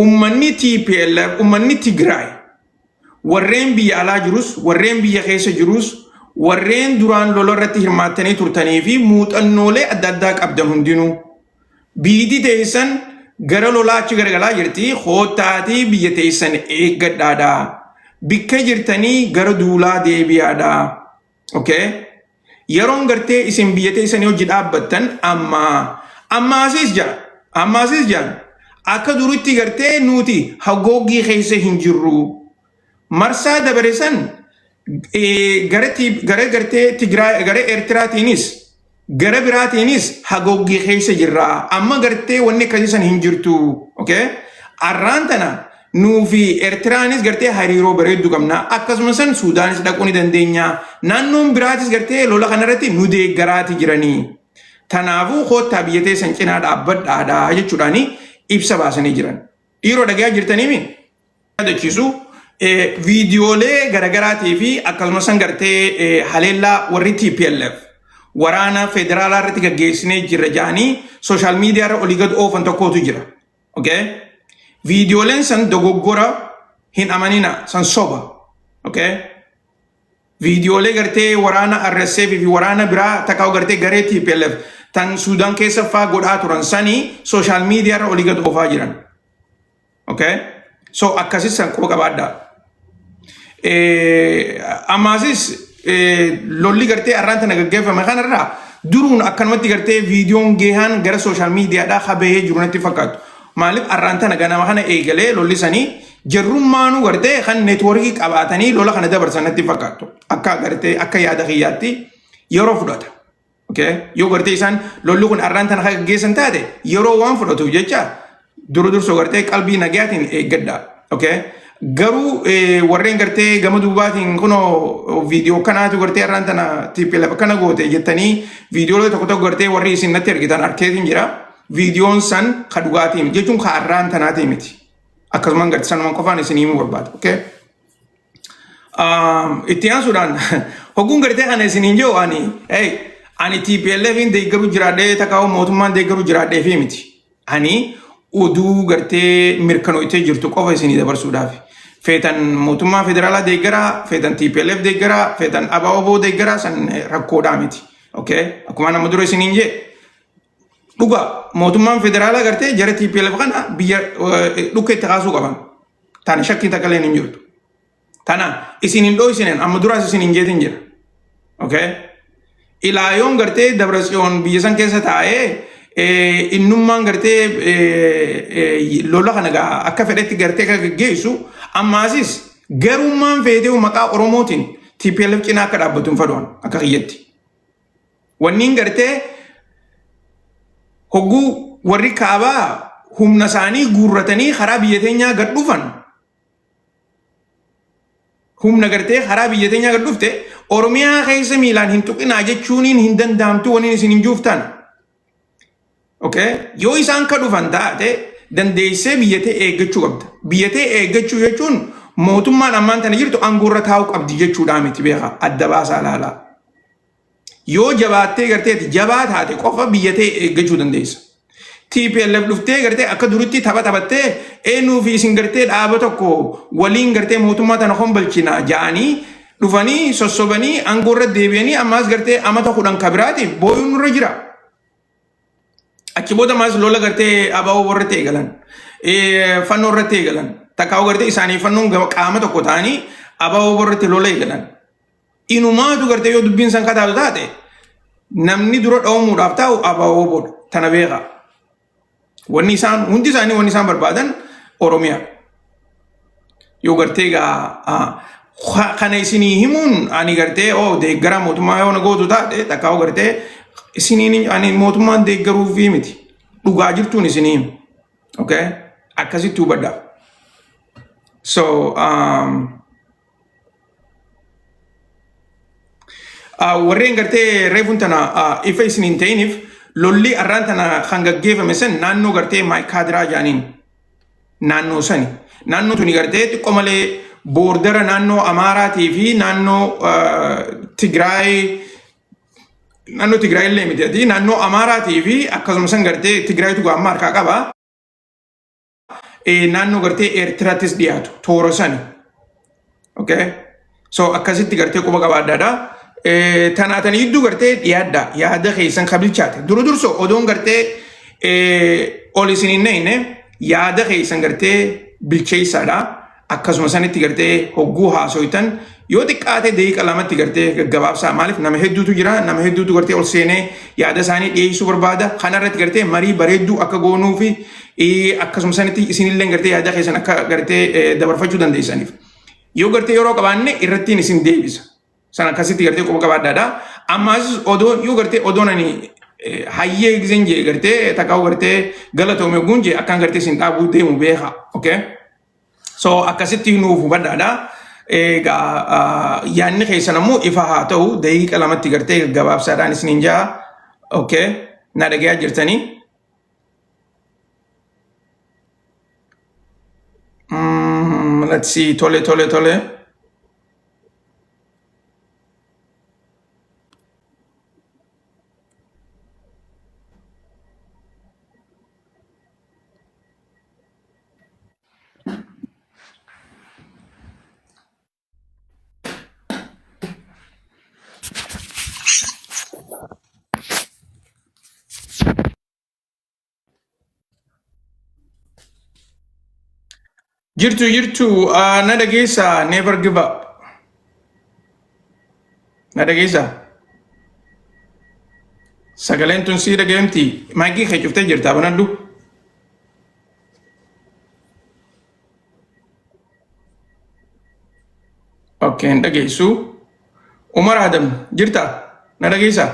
ummanni TPLF ummanni Tigraay warreen biyya alaa jirus warreen biyya keessa jirus warreen duraan lola irratti hirmaattanii turtanii fi muuxannoolee adda addaa qabdan hundinuu biitii teessan gara lolaachi garagalaa jirti hootaatii biyya teessan eeggadhaadha bikka jirtanii gara duulaa deebi'aadha. Okay, yeroon gartee isin biyya teessanii hojii dhaabbattan ammaasis jira akka duritti gartee nuti hagoogii keessa hin jirru marsaa dabaresan gara gartee Tigraay gara Eertiraatiinis gara biraatiinis hagoogii keessa jirra amma gartee wanni akkasiisan hin jirtu. Okay, arraan tana nuufi Eertiraanis gartee hariiroo bareedduu qabna akkasumas Suudaanis dhaquu ni dandeenya naannoon biraatis gartee lola kanarratti nu deeggaraati jiranii tanaafuu hoottaa biyya teessan cinaa dhaabbadhaadha jechuudhaani ibsa baasanii jiran. Dhiiroo dhagayaa jirtaniimi dachiisu viidiyoolee garagaraatii fi akkasumas gartee haleellaa warri TPLF waraana federaalaa irratti gaggeessinee jirra jedhanii sooshaal miidiyaa irra olii gad oofan tokkotu jira. Okay, viidiyooleen san dogoggora hin amanina san soba. Okay, viidiyoolee gartee waraana RSF fi waraana biraa takkaa'u gartee garee TPLF tan Suudaan keessa faa godhaa turan sanii sooshaal miidiyaa irra olii gad oofaa jiran. Okay, so akkasis san quba qabaadhaa. Ammaasis lolli gartee arraan tana gaggeeffame kanarraa duruun akkanumatti gartee viidiyoon geehaan gara sooshaal miidiyaadhaa habahee jiru natti fakkaatu. Maaliif arraan tana ganama kana eegalee lolli sanii jarrummaanuu gartee kan neetwoorkii qabaatanii lola kana dabarsan natti fakkaatu. Akka gartee akka yaada kiyyaatti yeroo fudhata. Okay, yoo gartee isaan lolli kun arraan tana gaggeessan taate yeroo waan fudhatuuf jecha dursoo gartee qalbii nagayaatiin eeggadha. Okay, garuu warreen gartee gama duubaatiin kunoo viidiyoo kanaatu gartee arraan tana TPLF kana goote jettanii viidiyoolee tokko tokko gartee warri isin natti argitan arkeetiin jira. Viidiyoon san ka dhugaatiin jechuun ka arraan tanaatii miti. Akkasumas gartee sanumaan qofaan isin himuu barbaada. Okay, itti aansuudhaan hogguun gartee kana isiniin jiru ani TPLFin deeggaruu jiraadhee takkaa'u mootummaan deeggaruu jiraadhee fi miti. Ani oduu gartee mirkanoottee jirtu qofa isinii dabarsuudhaaf. Feetan mootummaa federaalaa deeggaraa, feetan TPLF deeggaraa, feetan ABO deeggaraa san rakkoodhaa miti. Okay, akkuma nama dura isiniin jee dhuga mootummaan federaalaa gartee jara TPLF kana biyya dhukka itti kaasuu qaban. Tana shakkiin takka illee hin jirtu. Tana isiniin dho'isinen amma duraas isiniin jeetin jira. Okay, ilaayoon gartee Dabratsiyoon biyya san keessa taa'ee innummaan gartee lola kana akka fedhetti gartee kan gaggeessu ammaasis garummaan feetee maqaa Oromootiin TPLF cinaa akka dhaabbatu hin fedhan akka kiyyatti. Wanniin gartee hogguu warri kaabaa humna isaanii guurratanii karaa biyya teenyaa gad dhufan humna gartee karaa biyya teenyaa gad dhufte Oromiyaa keessa miilaan hin tuqinaa jechuuniin hin danda'amtu waniin isin hin juuftan. Okay, yoo isaan ka dhufan taate dandeessee biyyatee eeggachuu qabda. Biyyatee eeggachuu jechuun mootummaan ammaan tana jirtu aangoorra taa'uu qabdi jechuudha miti beeka adda baasaa ilaalaa. Yoo jabaattee garteeti jabaa taate qofa biyyatee eeggachuu dandeessa. TPLF dhuftee gartee akka duritti taphattee eenyuu fi isin gartee dhaaba tokko waliin gartee mootummaa tana hombalchina ja'anii dhufanii sossobanii aangoorra deebi'anii ammaas gartee amata 10 kabiraatiif booyuun irra jira. Achi booda maas lola gartee ABO warratti eegalan fannoo irratti eegalan takkaa'u gartee isaanii fannoon qaama tokko ta'anii ABO warratti lola eegalan. Inumaatu gartee yoo dubbiin san kataatu taate namni dura dha'amuudhaaf taa'u ABO booda tana beeka. Wanni isaan hundi isaanii wanni isaan barbaadan Oromiyaa. Yoo gartee kana isinii himuun ani gartee deeggara mootummaa yoo na gootu taate takkaa'u gartee isiniin ani mootummaan deeggaruu fi miti dhugaa jirtuun isinii. Okay, akkasitti hubadhaa. So warreen gartee reefuun tana ifa isiniin ta'iniif lolli arraan tana kan gaggeeffame san naannoo gartee Maayikaadiraa jaaniin naannoo sani. Naannoo tuni gartee xiqqoo malee boordara naannoo Amaaraatii fi naannoo Tigraay illee miti. Naannoo Amaaraatii fi akkasumas gartee Tigraayitu amma harkaa qaba. naannoo gartee Eertiraattis dhiyaatu toora sani. Okay? So akkasitti gartee quba qabaadhaadha. Tanaatan iddoo gartee dhiyaadha yaada keessan kabilchaate. Durso odoon gartee ol isin hin neeyne yaada keessan gartee bilcheessaadha. Akkasuma sanitti gartee hogguu haasoytan yoo xiqqaate daqiiqa lamatti gartee gaggabaabsaa maaliif nama hedduutu jira nama hedduutu gartee ol seenee yaada isaanii dhiyeessuu barbaada kanarratti gartee marii bareedduu akka goonuu fi akkasuma sanitti isinillee gartee yaada keessan akka gartee dabarfachuu dandeessaniif yoo gartee yeroo qabaanne irrattiin isin deebisa san akkasitti gartee quba qabaadhaadha ammas odoo yoo gartee odoon ani hayyee gizeen jee gartee takkaa'u gartee galatoome gunjee akkaan gartee isin dhaabuu deemu beeka okay so akkasitti nuuf hubadhaadha egaa yaanni keessan ammoo ifa haa ta'u daqiiqa lamatti gartee gabaabsaadhaan isiniin jaa okay na dhagayaa jirtanii let's see tole jirtu na dhageessa never give up na dhageessa sagaleen tun sii dhagayeemti maayikii kee cuftee jirtaa banadhu okay hin dhageessu Umar Adam jirta na dhageessa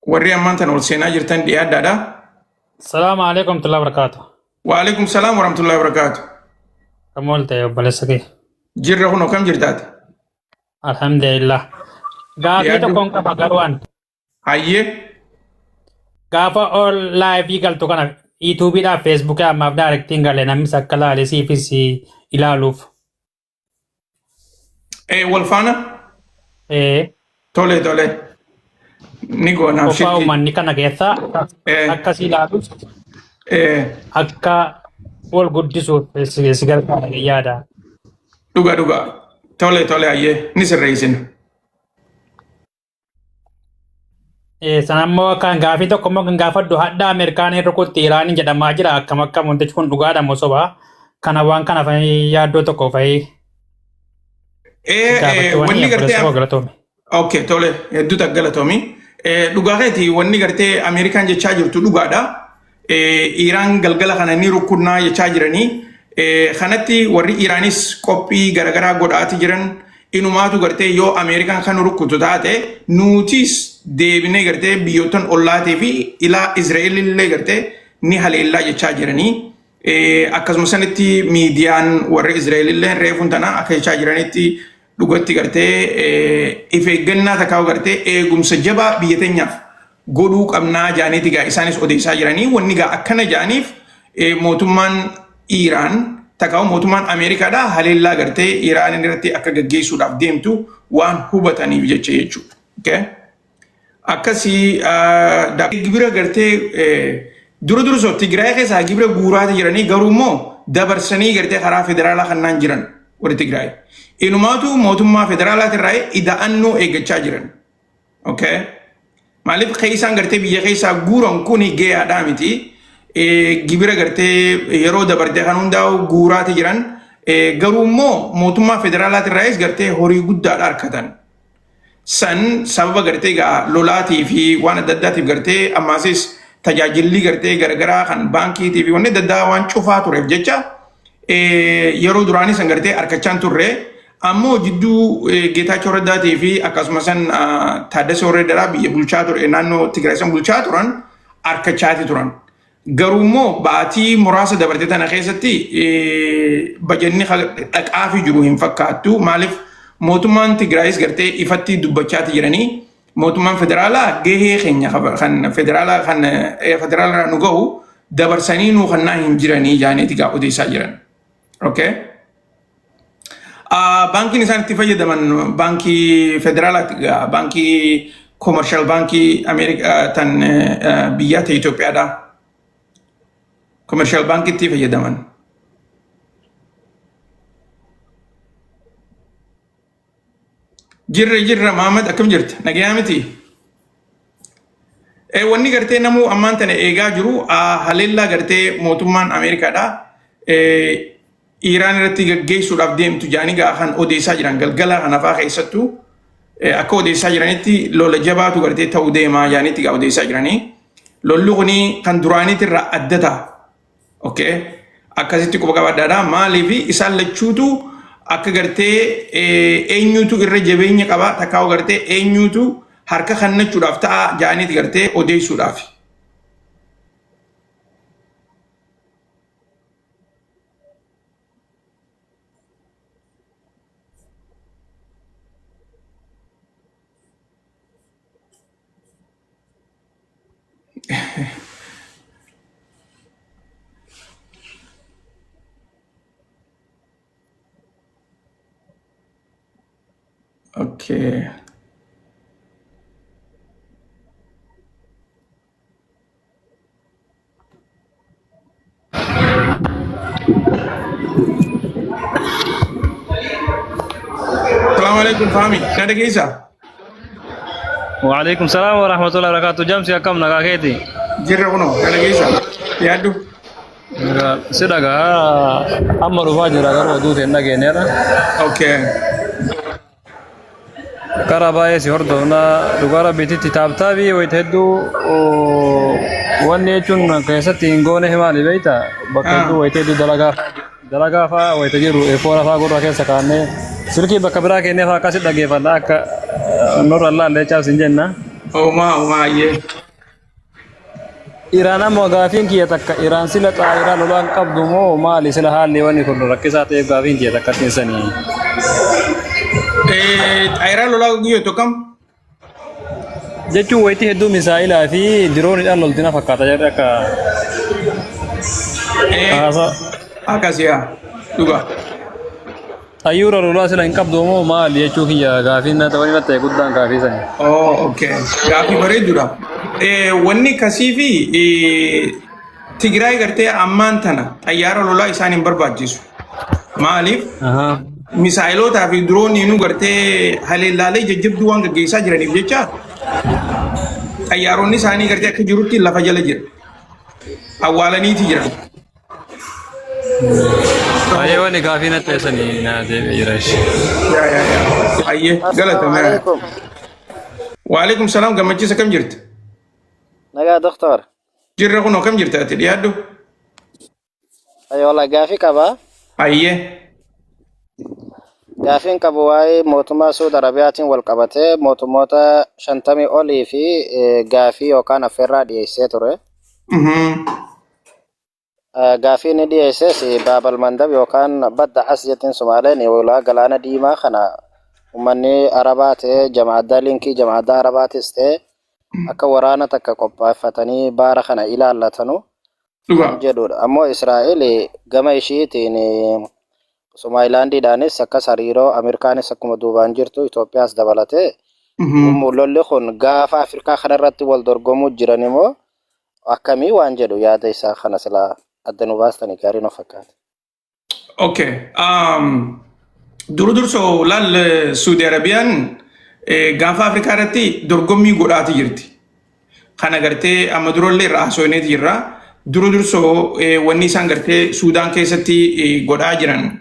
warri ammaan tan ol seenaa jirtan dhiyaadhaadha. Salaamu alaikum warahmatullahi wabarakatuh. Wa alaikum salaam warahmatullahi wabarakatuh. Kamool ta'e obboleessa kee. Jirra kun akkam jirtaati? Alhamdulillah. Gaafii tokkoon qaba garwaan. Hayyee. Gaafa ol laayivii galtu kana yuutuubiidhaaf feesbuukii ammaaf daayirektiin galee namnis akka laale siifis ilaaluuf. Wal faana? Tole. Ni goonaa fi qofaa uummanni kana keessa akkasii ilaaluuf akka wal guddisuuf si gargaara yaada. Dhuga. Tole hayyee ni sirreessina. Sanammoo kan gaafii tokko immoo kan gaafadhu hadda Ameerikaan rukutti Iraaniin jedhamaa jira akkam wantichi kun dhugaadha moo sobaa kana waan kana yaaddoo tokko fa'i. Wanni gartee okay tole hedduutu galatoomii. Dhugaatii wanni gartee Ameerikaan jechaa jirtu dhugaadha. Iraan galgala kana ni rukunnaa jechaa jiranii. Kanatti warri Iraanis qophii garaagaraa godhaati jiran inumaatu gartee yoo Ameerikaan kan rukkutu taate nuutis deebinee gartee biyyootan ollaatii fi ilaa Israa'el illee gartee ni haleellaa jechaa jiranii. Akkasuma sanitti miidiyaan warri Israa'el illee reefuun tana akka jechaa jiranitti dhugatti gartee if eeggannaa takkaa'u gartee eegumsa jabaa biyya teenyaaf godhuu qabnaa jaaniiti gaa isaanis odeessaa jiranii wanni gaa akkana jaaniif mootummaan Iraan takkaa'u mootummaan Ameerikaadhaa haleellaa gartee Iraan irratti akka gaggeessuudhaaf deemtu waan hubataniif jechuudha. Akkasii gibira gartee dursoo Tigraay keessaa gibira guuraati jiranii garuu immoo dabarsanii gartee karaa federaalaa kannaan jiran warri Tigraay. Inumaatu mootummaa federaalaatii irraa ida'annoo eeggachaa jiran. Okay? Maaliif keessaan gartee biyya keessaa guuran kuni gahaadhaa miti. Gibira gartee yeroo dabartee kan hundaa'u guuraati jiran. Garuu immoo mootummaa federaalaatii irraa gartee horii guddaadha harkatan. San sababa gartee lolaatii fi waan adda addaatiif gartee ammaasis tajaajilli gartee garagaraa kan baankiitii fi wanni adda addaa waan cufaa tureef jecha yeroo duraanii san gartee harkachaan turre. Ammoo jidduu Geetaachoo Raddaatii fi akkasumas Taaddasee Warreeddaraa biyya bulchaa ture naannoo Tigraay san bulchaa turan harkachaati turan. Garuu immoo baatii muraasa dabartee tana keessatti bajanni dhaqaafii jiru hin fakkaattu. Maaliif mootummaan Tigraayis gartee ifatti dubbachaati jiranii mootummaan federaalaa gahee keenya kan federaalaa nu gahu dabarsanii nu kannaa hin jiranii jaaneeti gaa odeessaa jiran. Okay? Baankiin isaan itti fayyadaman baankii federaalaati baankii commercial baankii tan biyya ta'e Itoophiyaadha. Commercial baankiitti fayyadaman. Jirra Mahamad akkam jirta? Nagayaa miti? Wanni gartee namuu ammaan tana eegaa jiru haleellaa gartee mootummaan Ameerikaadha. Iraan irratti gaggeessuudhaaf deemtu jaanii kan odeessaa jiran galgala kanafaa keessattuu akka odeessaa jiranitti lola jabaatu gartee ta'uu deemaa jaaniitti odeessaa jiranii. Lolli kuni kan duraaniitirraa adda ta'a. Okay? Akkasitti quba qabaadhaadha. Maaliif isaan lachuutu akka gartee eenyuutu irra jabeenya qaba takkaa'u gartee eenyuutu harka kennachuudhaaf ta'a jaaniitti gartee odeessuudhaaf. Okay. Assalamualaikum Fahmi. Ada kisah? Waalaikumsalam warahmatullahi wabarakatuh. Jam siya kam nakaketi. Jirra kuno. Ada kisah? Ya aduh. Sidaga amma rufa jira garo du tenna genera. Okay. Karabaye si hordona dugara biti tabtabi wayteddu wanne chun kaysati ingone himali beita bakadu wayteddu dalaga fa waytajiru e fora fa gurra kesa kanne silki bakabra kene fa kasi dage fa ka nur Allah le cha sinjenna Oma ye. Irana mo gafin ki takka Iran sila taira lolan qabdu mo mali sila hali wani kun rakisa te gafin ki takka tinsani Aira lola giyo to kam? Jechu wayti heddu misaila fi drone dal loltina fakata jara ka asa Akasia. Duga. ayura lola sila qabdu mo mali jechu ki gafin na tawani matte guddan gafisani Oh, okay. Gafi bareedudha. Wanni kasiifi Tigraay gartee ammaan tana xayyaara lolaa isaan hin barbaachisu. Maaliif? Misaayilotaa fi dirooniinuu gartee haleellaalee jajjabduu waan gaggeessaa jiraniif jecha xayyaaronni isaanii gartee akka jirutti lafa jala jira. Awwaalaniiti jiran. ayewani gafina tesani na de jirash Ya. Ayyee galatame. Waalaikum salaam gammachiisa kam jirta? Nagaa doktor. Jirra kunoo kam jirta ati dhiyaadhu? Ayola gaafii qaba. Ayyee. Gaafiin qabu waa'ee mootummaa Suud Arabiyaatiin wal qabatee mootummoota 50 olii fi gaafii yookaan affeerraa dhiyeessee ture. Gaafii inni dhiyeesses Baabal Mandab yookaan Badda As jettiin Sumaaleen walaa galaana diimaa kana ummanni Arabaa ta'e jamaaddaa linkii jamaaddaa Arabaatis ta'e akka waraana takka qopheeffatanii baara kana ilaallatanu jedhudha. Ammoo Israa'el gama ishiitiin Somalilaandiidhaanis akkas hariiroo Ameerikaanis akkuma duubaan jirtu Itoophiyaas dabalatee lolli kun gaafa Afrikaa kanarratti wal dorgomuu jiran immoo akkamii waan jedhu yaada isaa kana silaa adda nu baastanii gaarii nu fakkaata. Okay. Durso lal Saudi Arabiyaan gaafa Afrikaa irratti dorgommii godhaati jirti. Kana gartee amma durallee irraa haasofneeti jirra. Durso wanni isaan gartee Suudaan keessatti godhaa jiran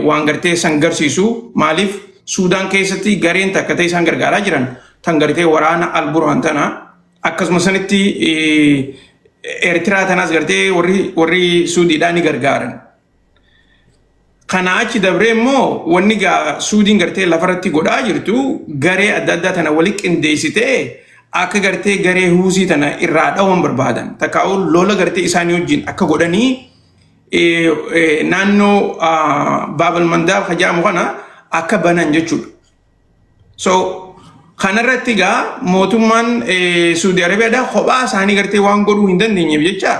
waan gartee san garsiisu maaliif Suudaan keessatti gareen takka ta'e isaan gargaaraa jiran tan gartee waraana Al-Burhaan tana akkasuma sanitti Eertiraa tanas gartee warri Suudiidhaan ni gargaaran. Kana achi dabree immoo wanni Suudiin gartee lafarratti godhaa jirtu garee adda addaa tana walitti qindeessitee akka gartee garee Huusii tana irraa dhawan barbaadan. Takkaa'u lola gartee isaanii wajjin akka godhanii naannoo Baabal Mandaab hajaamu kana akka banan jechuudha. So kanarratti gaa mootummaan Saudi Arabiyaadhaa kophaa isaanii gartee waan godhuu hin dandeenyeef jecha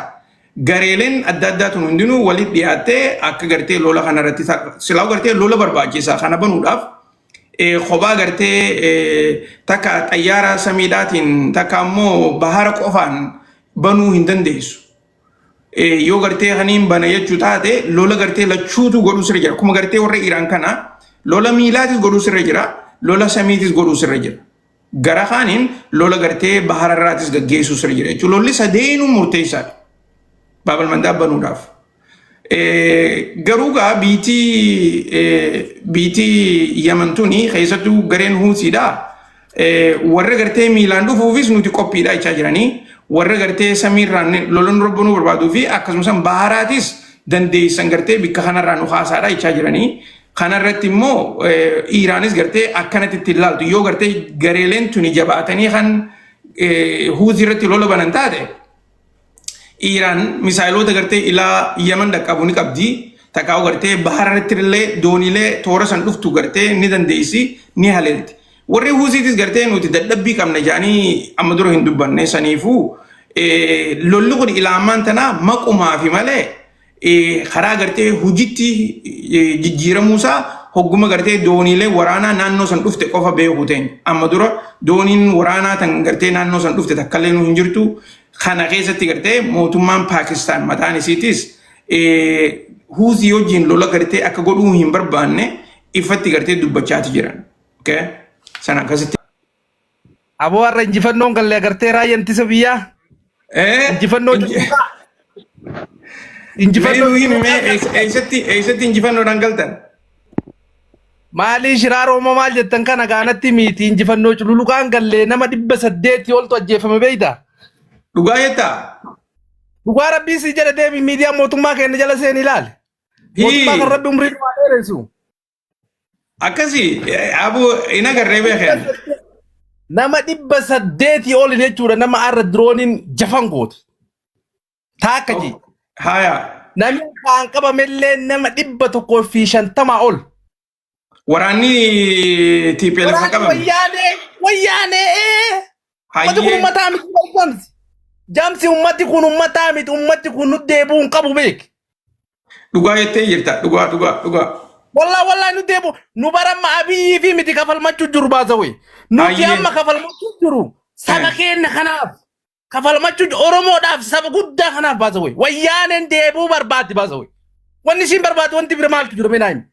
gareeleen adda addaatuun hundinuu walitti dhiyaattee akka gartee lola kanarratti silaa gartee lola barbaachisaa kana banuudhaaf kophaa gartee takka xayyaara samiidhaatiin takka ammoo bahara qofaan banuu hin dandeessu. Yoo gartee kaniin bana jechuu taate lola gartee lachuutu godhuu sirra jira. Akkuma gartee warra Iraan kana lola miilaatis godhuu sirra jira, lola samiitis godhuu sirra jira. Gara kaaniin lola gartee bahararraatis gaggeessuu sirra jira jechuudha. Lolli sadeenuu murteessaadha. Baabal Mandaab banuudhaaf. Garuu gaa biitii Yamantuni keessattuu gareen Huutiidha. Warra gartee miilaan dhufuufis nuti qophiidha jechaa jiranii. Warra gartee samiirraan lolan robbanuu barbaaduu fi akkasumas baharaatis dandeessan gartee bikka kanarraa nu haasaadha jechaa jiranii. Kanarratti immoo Iraanis gartee akkanatti itti ilaaltu yoo gartee gareeleen tuni jabaatanii kan Huutii irratti lola banan taate Iraan misaayiloota gartee ilaa Yaman dhaqqabu ni qabdi. Takkaa'u gartee bahara irratti illee dooniilee toora san dhuftu gartee ni dandeessi ni haleelti. Warri Huutiitis gartee nuti dadhabbii qabna jedhanii amma dura hin dubbanne saniifuu lolli kun ilaamaan tanaa maqumaa fi malee karaa gartee hojiitti jijjiiramuusaa hogguma gartee dooniilee waraanaa naannoo san dhufte qofa beeku teenya. Amma dura dooniin waraanaa tan gartee naannoo san dhufte takkallee nu hin jirtu. Kana keessatti gartee mootummaan Paakistaan mataan isiitis Huutii wajjin lola gartee akka godhuu hin barbaanne ifatti gartee dubbachaati jiran. Sana akkasitti. Aboo warra injifannoon gallee agartee raayyaa ittisa biyyaa. Injifannoo eessatti injifannoodhaan galtan? Maaliin shiraaroo maal jettan kana gaanatti miti injifannoo cululuqaan gallee nama 800 oltu ajjeefame beeyta. Dhugaa jettaa? Dhugaa rabbii si jedha deemi miidiyaa mootummaa keenya jala seen ilaale. Mootummaa kan rabbi umrii dhumaa dheeressu. Akkasii aboo hin agarree beekan. Nama 800 ol jechuudha nama arra dirooniin jafan goote. Taakkaji. Haya. Namni kan qabamellee nama 150 ol. Waraanni TPLF qabame. Wayyaanee. Ummati kun ummataa miti jamsi. Jamsi ummati kun ummataa miti ummati kun nu deebuun qabu beek. Dhugaa jettee jirta dhugaa. Wallah nu deebu nu baramma Abiyyi fi miti kafalmachuu jiru baasawee. Nuti amma kafalmachuu jiru saba keenya kanaaf. Kafalmachuu Oromoodhaaf saba guddaa kanaaf baasawee. Wayyaaneen deebuu barbaaddi baasawee. Wanni isin barbaaddi wanti bira maaltu jiru benaayim.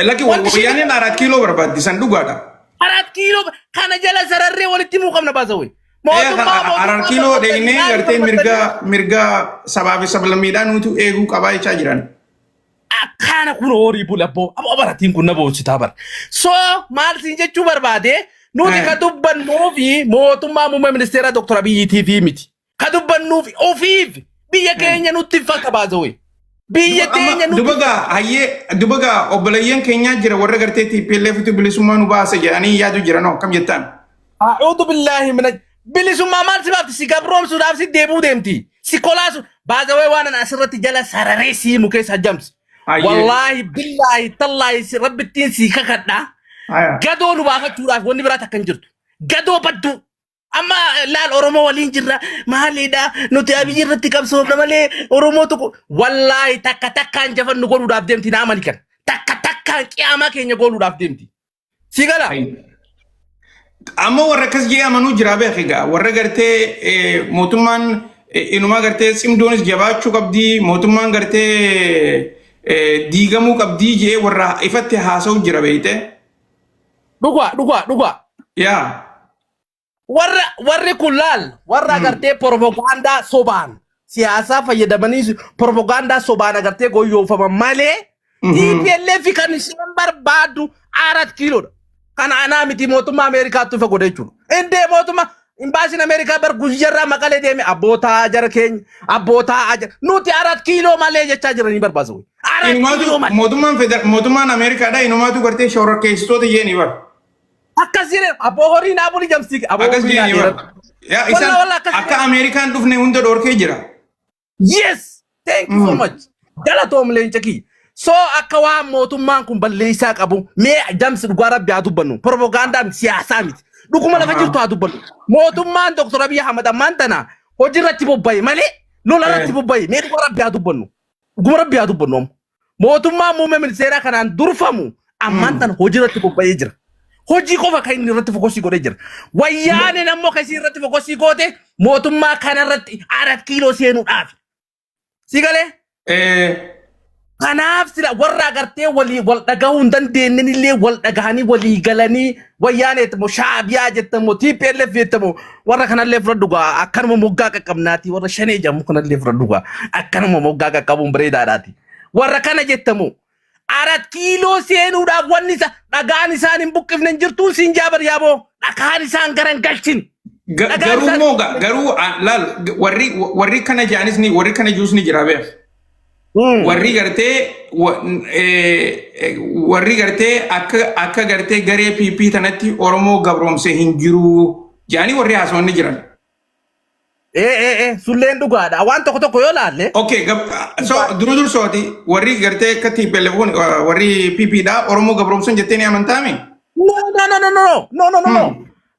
Lakki wayyaaneen 4 kiiloo barbaaddi san dhugaadha. 4 kiiloo kana jala sararree walitti muu qabna baasawee. 4 kiiloo deegnee gartee mirga sabaa fi sablammiidhaan nuti eeguu qabaa jechaa jiran. Akkana kun horii bulabbo abo baratiin kun na boositaa bar. So maal siin jechuu barbaade nuti ka dubbannuu fi mootummaa muummee ministeera Dr. Abiyyi TV miti. Ka dubbannuu fi ofiif biyya keenya nutti fakka baasawee. Biyya keenya nutti dubaga obboleeyyan keenyaa jira warra gartee TPLF bilisummaa nu baasa jedhanii yaadu jiran akkam jettaan. A'uudhu billaahi mina bilisummaa maal si baafti si gabroomsuudhaaf si deebuu deemti. Si kolaasu baasawee waan asirratti jala sararee si mukeessa hajjamsi. Wallahi billahi tallahi rabbittiin si kakadha. Gadoo nu baafachuudhaaf wanni biraa takkan jirtu. Gadoo baddu. Amma laal Oromoo waliin jirra maaliidha nuti Abiyyi irratti qabsoofna malee Oromoo tokko wallahi takkaan jafannu godhuudhaaf deemti na amani kan. Takkaan qiyaamaa keenya godhuudhaaf deemti. Si gala. Amma warra akkas jee amanuu jira beekigaa warra gartee mootummaan inumaa gartee cimdoonis jabaachuu qabdi mootummaan gartee diigamuu qabdii jee warra ifatti haasa'u jira beeyte. Dhugaa. Yaa. Warri kun laal warra agartee propaganda sobaan siyaasaa fayyadamanii propaganda sobaan agartee goyyoofaman malee TPLF kan isin barbaadu 4 kiiloodha. Kana anaa miti mootummaa Ameerikaatti fa godhe jechuudha. Indee mootummaa imbaasiin Ameerikaa bar guyyaarraa maqalee deeme abbootaa jara keenya abbootaa ajara nuti 4 kiiloo malee jechaa jiranii barbaasu. Mootummaan Ameerikaadhaa inumaatu gartee shororkeessitoota jeeni bar. Akkasii abboo horii naabuli jamsi akkas jeeni bar. Akka Ameerikaan dhufne hunda dhorkee jira. Yes, thank you so much. Galatoom leenca kiyya. So akka waan mootummaan kun balleessaa qabu mee jamsi dhugaa rabbi haa dubbannu propagandaan siyaasaa miti. Dhuguma lafa jirtu haa dubbannu. Mootummaan Dr. Abiy Ahmed ammaan tana hojii irratti bobba'e malee lola irratti bobba'e mee dhugaa rabbi haa dubbannu. Dhuguma rabbi haa dubbannu. Mootummaan muummee ministeeraa kanaan durfamu ammaan tana hojii irratti bobba'ee jira. hojii qofa kan inni irratti fokkosii godhee jira. Wayyaaneen ammoo kan isin irratti fokkosii goote mootummaa kana irratti 4 kiiloo seenuudhaaf. Si galee? Kanaaf sila warra agartee wal dhagahuu hin dandeenyen illee wal dhagahanii walii galanii wayyaaneet moo shaabiyaa jettamoo TPLF jettamoo warra kanallee fudhadhu gaa akkanuma moggaa qaqqabnaati warra shanee jedhamu kanallee fudhadhu gaa akkanuma moggaa qaqqabuun bareedaadhaati. Warra kana jettamoo 4 kiiloo seenuudhaaf wanni isa dhagaan isaan hin buqqifne hin jirtuu siin jaabar yaaboo dhagaan isaan garan galchin. Garuu moo garuu laal warri kana jaanis ni warri kana juus ni jira beef. Warri gartee akka gartee garee PP tanatti Oromoo gabroomse hin jiru jaanii warri haasawni jiran. Sulleen dhugaadha waan tokko yoo laalle. Okay, so dursooti warri gartee akka TPLF warri PP dha Oromoo gabroomsan jettee ni amantaami? No.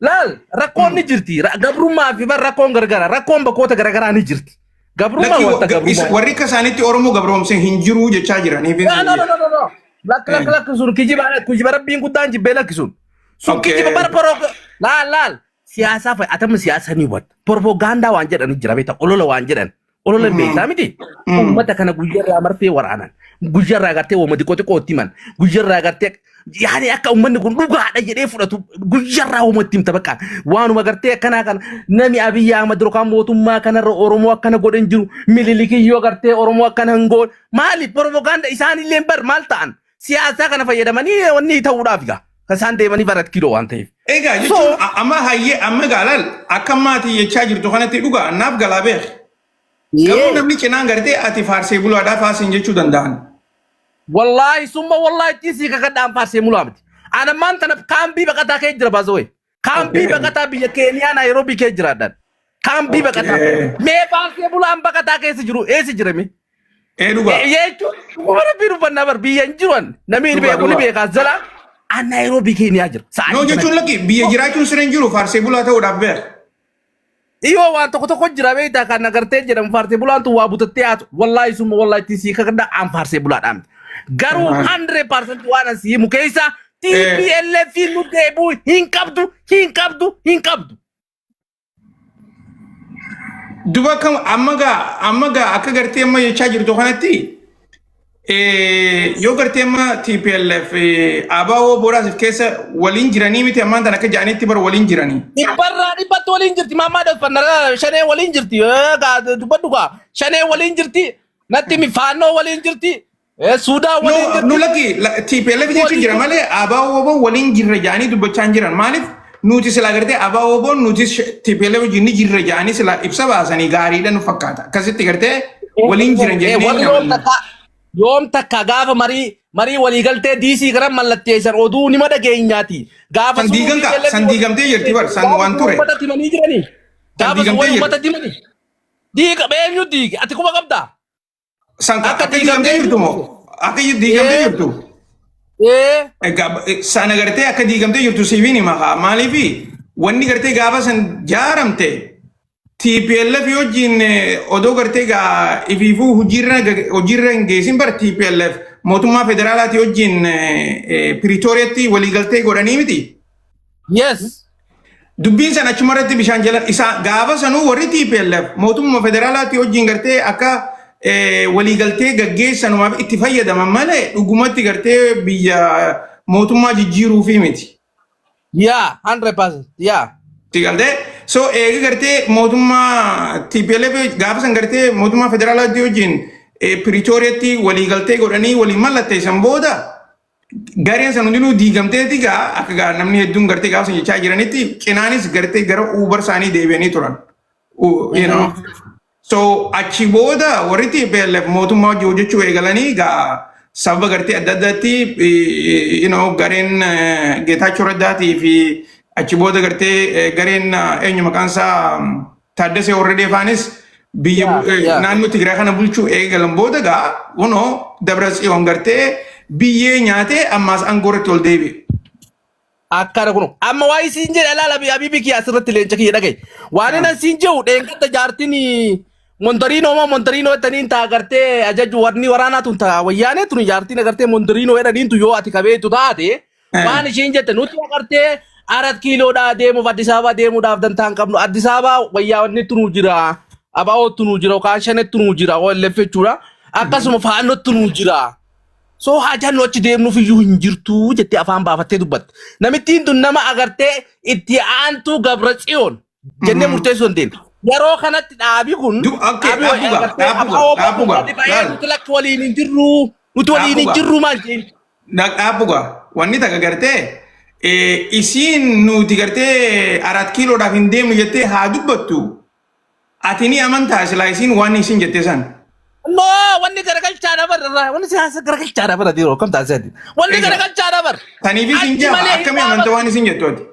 Laal rakkoon ni jirti gabrummaa fi rakkoon gargara rakkoon bakkoota garagaraa ni jirti. Gabrummaa wanta gabrummaa. Warri kasaanitti Oromoo gabroomse hin jiru jechaa jiranii. No. Lak sun kijiba rabbiin guddaan jibbee lakkisun. Sun kijiba bara laal siyaasaa fa'i atama siyaasa ni wat. Propaganda waan jedhan jira beektaa olola waan jedhan. Olola beektaa miti. Uummata kana guyyarraa marfee waraanan. Guyyarraa agartee uummati qooti man. Guyyarraa agartee yaani akka uummanni kun dhugaadha jedhee fudhatu guyyarraa uummatti himta bakka. Waanuma agartee akkanaa kana nami Abiyyi Ahmad yookaan mootummaa kanarra Oromoo akkana godhan jiru mililikii yoo agartee Oromoo akkana hin goon maali propaganda isaanillee bar maal ta'an siyaasaa kana fayyadamanii wanni ta'uudhaaf gaa. Kasaan deemanii barat kiiloo waan ta'eef. Egaa jechuun amma hayyee amma gaalal akka maatii jechaa jirtu kanatti dhugaa naaf galaa beek. Garuu namni cinaan gartee ati faarsee bulaadhaa faasiin jechuu danda'an. Wallahi summa wallahi tisi kakadhaan faarsee mulaa miti. Ana maanta kaambii baqataa kee jira baazawee. Kaambii baqataa biyya Keeniyaa Naayiroobii kee jiraadhaan. Kaambii baqataa. Mee faarsee bulaan baqataa keessa jiru eessa jirame? Dhugaa. Jechuun warra biirufannaa bar biyya hin jiran namni beeku ni beekaa zala. An Naayiroobii Keeniyaa jira. No jechuun lakki biyya jiraachuun sireen jiru faarsee bulaa ta'uudhaaf beek. Iyo waan tokko jira beektaa kan agartee jedhamu faarsee bulaan tu waa butattee haatu wallahi summa wallahi tisi kakadhaan faarsee bulaadhaan. Garuu 100% waan asii mukeessa TPLF nu deebi'u hin qabdu. Duba kam amma gaa akka gartee amma jechaa jirtu kanatti yoo gartee amma TPLF ABO boraasif keessa waliin jiranii miti ammaan tan akka jaanitti bara waliin jiranii. Dhibbatti waliin jirti maammaa dafannaa shanee waliin jirti dubbadhu gaa shanee waliin jirti natti mi faannoo waliin jirti. Suudaan waliin jirti. Nu lakki TPLF jechuun jira malee ABO waliin jirra jaanii dubbachaa jiran maaliif nuti sila gartee ABO nuti TPLF jinni jirra jaanii sila ibsa baasanii gaariidha nu fakkaata. Akkasitti gartee waliin jiran jennee yoom takka gaafa marii waliigaltee DC garan mallatteessan oduu nima dhageenyaati. Gaafa san diigamtee jirti bar san waan ture. Uummata timanii jiranii. Gaafa sun uummata timanii. Diiga eenyu diigi ati kuma qabdaa. San akka diigamtee jirtu moo akka diigamtee jirtu. San agartee akka diigamtee jirtu siifiin hima maaliifi wanni gartee gaafa san jaaramte. TPLF wajjin odoo gartee gaa ifiifuu hojiirra hin geessin bara TPLF mootummaa federaalaati wajjin Pretooriyaatti waliigaltee godhanii miti. Yes. Dubbiin san achumarratti bishaan jala isaa gaafa sanuu warri TPLF mootummaa federaalaati wajjin gartee akka waliigaltee gaggeessanumaaf itti fayyadaman malee dhugumatti gartee biyya mootummaa jijjiiruufi miti. Yeah, 100%. Yeah. Tigaltee so eegi gartee mootummaa TPLF gaafa san gartee mootummaa federaalaatti wajjin Pretooriyaatti waliigaltee godhanii waliin mallatteessan booda gareen san hundinuu diigamteeti gaa akka gaa namni hedduun gartee gaafa san jechaa jiranitti cinaanis gartee gara uubar isaanii deebi'anii turan. So achi booda warri TPLF mootummaa wajjin hojjechuu eegalanii gaa sababa gartee adda addaatti gareen Geetaachoo Raddaatii fi achi booda gartee gareen eenyu maqaan isaa Taaddasee Warradeefaanis biyya naannoo Tigraay kana bulchuu eegalan booda gaa Dabratsiyoon gartee biyyee nyaatee ammaas aangoorratti ol deebi'e. Akkana kunu amma waa isin jedhe alaala Abiibii kiyya asirratti leenca kiyya dhagaye waan inni isin jedhu dheengadda jaartiin Montariinoo ettaniin taa gartee ajaju warni waraanaa tun taa wayyaanee tun jaartiin agartee Montariinoo jedhaniin tu yoo ati qabeetu taate waan ishiin jette nuti agartee 4 kiiloodhaa deemuuf Addis Ababaa deemuudhaaf dantaan qabnu Addis Ababaa wayyaa wanni tunu jira abaa'ootu nu jira yookaan shanetu nu jira OLF jechuudha akkasuma faannootu nu jira so hajaan nuti deemnuuf iyyuu hin jirtu jettee afaan baafattee dubbatte namittiin tun nama agartee itti aantu Gabratsiyoon jennee murteessuu hin deemne yeroo kanatti dhaabi kun nuti waliin hin jirru nuti waliin hin jirru maal jeen dhaabuga wanni takka gartee isiin nuti gartee 4 kiiloodhaaf hin deemnu jettee haa dubbattu ati ni amantaa silaa isiin waan isin jettee san no wanni garagalchaadha barra wanni siyaasa garagalchaadha barra diroo kam taasisati wanni garagalchaadha barra taniif isin jaa akkamii amanta waan isin jettooti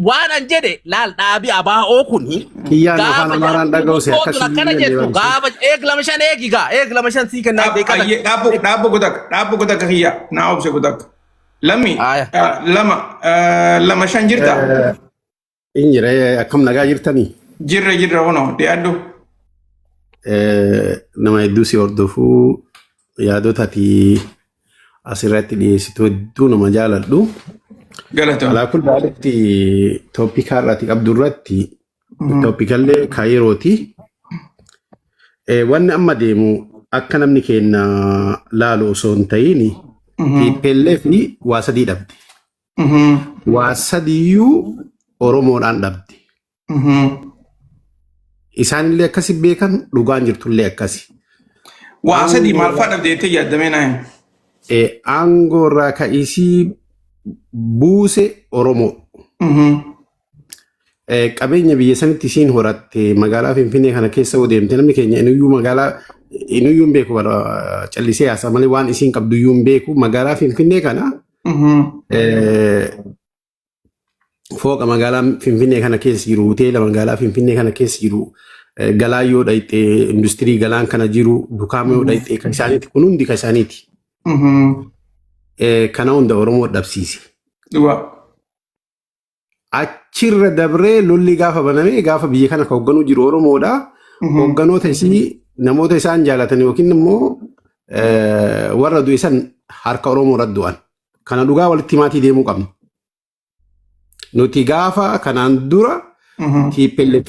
waan an jedhe laal dhaabi abaa'oo kuni kiyyaan afaan amaraan dhaga'use akkasii akkana jettu gaafa eeglama shan eegigaa eeglama shan sii kennaa beekata dhaabbu godaka kiyya naa obse godaka lammi lama shan jirta injire akkam nagaa jirtanii jirra wono dhiyaaddu nama hedduu si hordofuu yaadota ati asirratti dhiyeessitu hedduu nama jaaladhu. Galatoon. Alaa kun baadatti tooppika irratti qabdu irratti tooppikallee kaayirooti. Wanni amma deemu akka namni keenya laalu osoo hin ta'in TPLF fi waa sadii dhabde. Waa sadiyyuu Oromoodhaan dhabde. Isaanillee akkasi beekan dhugaan jirtullee akkasi. Waa sadii maal fa'aa dhabde jettee yaaddamee naayin? Aangoo irraa ka'isii buuse Oromoo. Qabeenya biyya sanitti isiin horatte magaalaa Finfinnee kana keessa deemte namni keenya inuyyuu magaalaa inuyyuu beeku callisee haasa malee waan isiin qabdu iyyuu beeku magaalaa Finfinnee kana fooqa magaalaa Finfinnee kana keessa jiru hoteela magaalaa Finfinnee kana keessa jiru galaa yoo dhayxe industirii galaan kana jiru dukaama yoo dhayxe kan isaaniiti kun hundi kan isaaniiti. Kana hunda Oromoo dhabsiise. Achirra dabree lolli gaafa baname gaafa biyya kana hoogganuu jiru Oromoodha. Hoogganoota isii namoota isaan jaalatan yookiin immoo warra du'isan harka Oromoo irra du'an. Kana dhugaa walitti maatii deemuu qabna. Nuti gaafa kanaan dura TPLF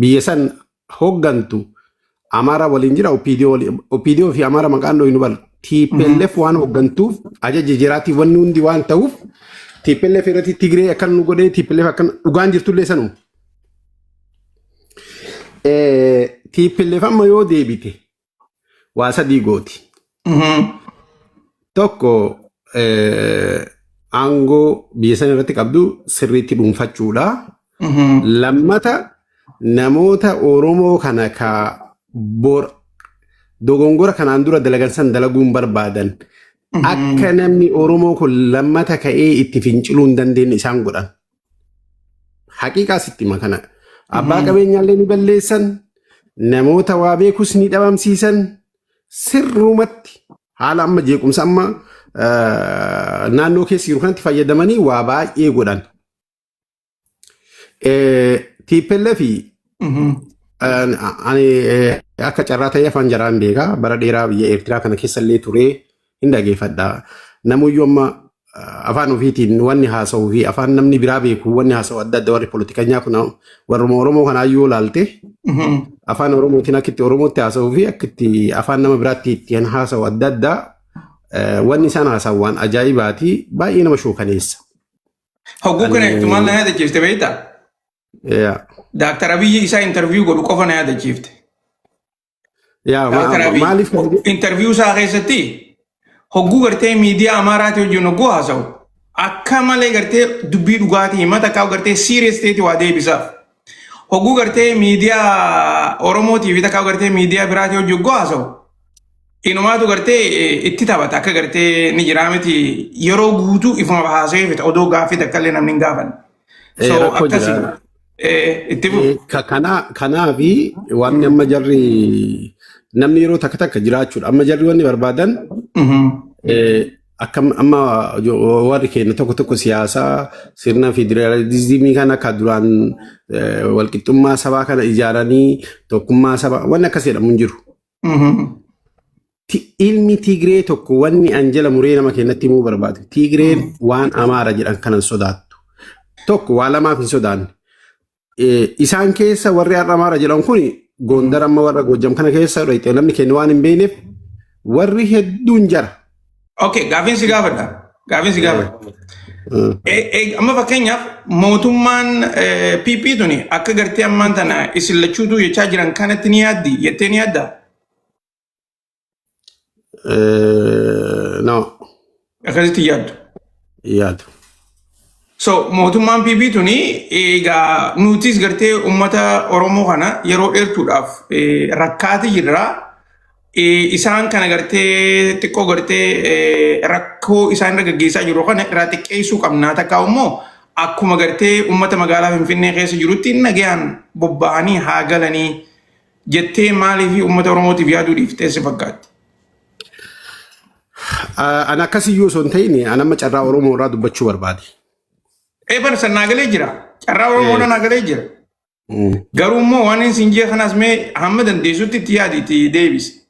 biyya san hooggantu Amara waliin jira OPDO fi Amara maqaan dho'inu bal TPLF waan hooggantuuf ajaja jiraatiif wanni hundi waan ta'uuf TPLF irratti Tigree akkan nu godhee TPLF akkan dhugaan jirtullee sanuma. TPLF amma yoo deebite waa sadii gooti. Tokko aangoo biyya sana irratti qabdu sirriitti dhuunfachuudha. Lammata namoota Oromoo kana ka dogongora kanaan dura dalagan san dalaguun barbaadan akka namni Oromoo kun lammata ka'ee itti finciluu hin dandeenye isaan godhan. Haqiiqaa sitti makana. Abbaa qabeenyaallee ni balleessan namoota waa beekus ni dhabamsiisan sirrumatti haala amma jeequmsa amma naannoo keessa jiru kanatti fayyadamanii waa baay'ee godhan. TPLF ani akka carraa ta'ee afaan jaraan beekaa bara dheeraa biyya Eertiraa kana keessa illee turee hin dhageeffadha. Namuyyuu amma afaan ofiitiin wanni haasa'uu fi afaan namni biraa beeku wanni haasa'u adda adda warri poolitikanyaa kun warra Oromoo kanaa yoo laalte afaan Oromootiin akka itti Oromootti haasa'uu fi akka itti afaan nama biraatti ittiin haasa'u adda addaa wanni isaan haasa'u waan ajaa'ibaati baay'ee nama shookaneessa. Hogguu kana maal na yaadachiifte beektaa? Dr. Abiy isa interview godhu qofa na yaadachiifte. Maaliif interview isaa keessatti hogguu gartee miidiyaa Amaaraati wajjin hogguu haasa'u akka malee gartee dubbii dhugaatii himata akka gartee serious ta'eeti waa deebisaaf. Hogguu gartee miidiyaa Oromootii fi takka gartee miidiyaa biraatii wajjin hogguu haasa'u. Inumaatu gartee itti taphata akka gartee ni jira miti yeroo guutuu ifuma haasa'ee fita odoo gaaffii takka illee namni hin gaafanne. So akkasii. Kanaafi wanni amma jarri namni yeroo takka takka jiraachuudha. Amma jarri wanni barbaadan akka amma warri keenya tokko tokko siyaasaa sirna federaalizimii kana akka duraan walqixxummaa sabaa kana ijaaranii tokkummaa sabaa wanni akkas jedhamu hin jiru. ilmi Tigree tokko wanni Anjela Muree nama kennatti himuu barbaadu. Tigreen waan Amaara jedhan kanan sodaattu. Tokko waa lamaaf hin sodaanne. Isaan keessa warri har'a Amaara jedhan kun Gondar amma warra Gojjam kana keessa namni kennu waan hin beekneef warri hedduun jara. Okay, gaafiin si gaafadha. Amma fakkeenyaaf mootummaan PP tuni akka gartee ammaan tana isin lachuutu jechaa jiran kanatti ni yaaddi jettee ni yaadda? No. Akkasitti yaaddu? Yaadu. So mootummaan PP tuni egaa nutis gartee uummata Oromoo kana yeroo dheertuudhaaf rakkaati jirra. Isaan kana gartee xiqqoo gartee rakkoo isaan irra gaggeessaa jiru kana irraa xiqqeessuu qabnaa takka immoo akkuma gartee uummata magaalaa Finfinnee keessa jirutti nagayaan bobba'anii haa galanii jettee maaliif uummata Oromootiif yaaduu dhiiftee si fakkaatti? Ani akkasiyyuu osoo hin ta'in ani amma carraa Oromoo irraa dubbachuu barbaade. Eeban san naagalee jira. Carraa Oromoo irraa naagalee jira. Garuu immoo waan isin jee kanas mee hamma dandeessutti itti yaadiitti deebisi.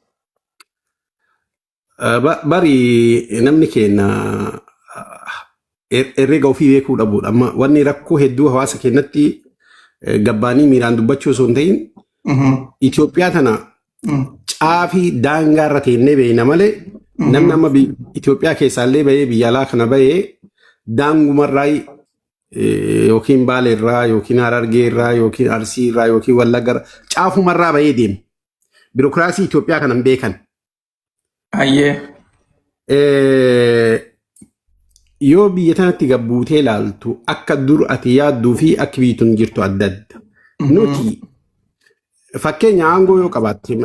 Bari namni keenya herrega ofii beekuu dhabuudha. Amma wanni rakkoo hedduu hawaasa keenyatti gabbaanii miiraan dubbachuu osoo hin ta'in Itoophiyaa tana caafii daangaa irra teennee beeyna malee namni amma Itoophiyaa keessaallee bahee biyya alaa kana bahee daangumarraa yookiin Baaleerraa yookiin Harargeerraa yookiin Arsiirraa yookiin Wallaggarraa caafumarraa bahee deema. Biirokiraasii Itoophiyaa kanan beekan. Yoo biyya tanatti gabbuutee ilaaltu akka dur ati yaadduu fi akka biituun jirtu adda adda. Nuti fakkeenya aangoo yoo qabaatte